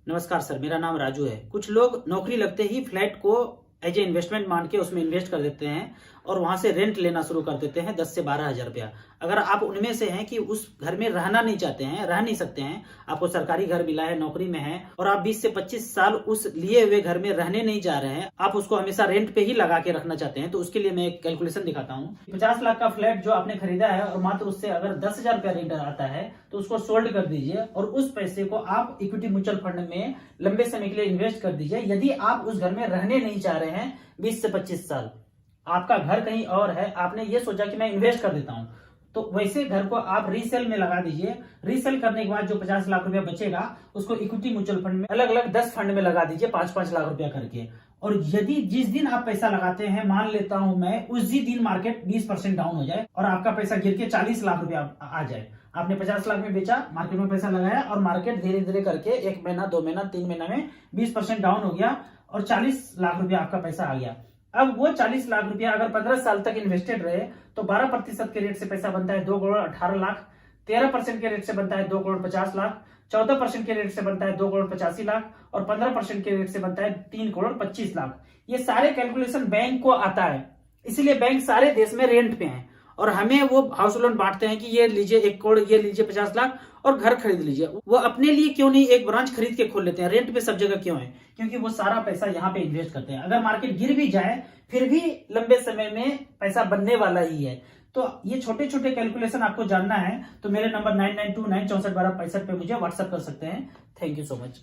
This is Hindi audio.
नमस्कार सर, मेरा नाम राजू है। कुछ लोग नौकरी लगते ही फ्लैट को एज ए इन्वेस्टमेंट मान के उसमें इन्वेस्ट कर देते हैं और वहां से रेंट लेना शुरू कर देते हैं 10 से 12 हज़ार रुपया। अगर आप उनमें से हैं कि उस घर में रहना नहीं चाहते हैं, रह नहीं सकते हैं, आपको सरकारी घर मिला है, नौकरी में है और आप 20 से 25 साल उस लिए हुए घर में रहने नहीं जा रहे हैं, आप उसको हमेशा रेंट पे ही लगा के रखना चाहते हैं, तो उसके लिए मैं एक कैलकुलेशन दिखाता हूँ। 50 लाख का फ्लैट जो आपने खरीदा है और मात्र उससे अगर 10 हज़ार रुपया रेंट आता है तो उसको सोल्ड कर दीजिए और उस पैसे को आप इक्विटी म्यूचुअल फंड में लंबे समय के लिए इन्वेस्ट कर दीजिए। यदि आप उस घर में रहने नहीं चाह रहे हैं 20 से 25 साल, आपका घर कहीं और है, आपने ये सोचा कि मैं इन्वेस्ट कर देता हूं, तो वैसे घर को आप रीसेल में लगा दीजिए। रीसेल करने के बाद जो 50 लाख रुपया बचेगा उसको इक्विटी म्यूचुअल फंड में अलग अलग 10 फंड में लगा दीजिए 5-5 लाख रुपया करके। और यदि जिस दिन आप पैसा लगाते हैं, मान लेता हूं मैं, उसी दिन मार्केट 20% डाउन हो जाए और आपका पैसा गिर के 40 लाख रुपया आ जाए, आपने 50 लाख में बेचा, मार्केट में पैसा लगाया और मार्केट धीरे धीरे करके 1 महीना 2 महीना 3 महीना में 20% डाउन हो गया और 40 लाख रुपया आपका पैसा आ गया। अब वो 40 लाख रुपया अगर 15 साल तक इन्वेस्टेड रहे तो 12% के रेट से पैसा बनता है 2 करोड़ 18 लाख, 13% के रेट से बनता है 2 करोड़ 50 लाख, 14% के रेट से बनता है 2 करोड़ 85 लाख और 15% के रेट से बनता है 3 करोड़ 25 लाख। ये सारे कैलकुलेशन बैंक को आता है, इसलिए बैंक सारे देश में रेंट पे हैं और हमें वो हाउस लोन बांटते हैं कि ये लीजिए 1 करोड़, ये लीजिए 50 लाख और घर खरीद लीजिए। वो अपने लिए क्यों नहीं एक ब्रांच खरीद के खोल लेते हैं? रेंट पे सब जगह क्यों है? क्योंकि वो सारा पैसा यहाँ पे इन्वेस्ट करते हैं। अगर मार्केट गिर भी जाए फिर भी लंबे समय में पैसा बनने वाला ही है। तो ये छोटे छोटे कैलकुलेशन आपको जानना है तो मेरे नंबर 9929641265 पे मुझे व्हाट्सएप कर सकते हैं। Thank you so much.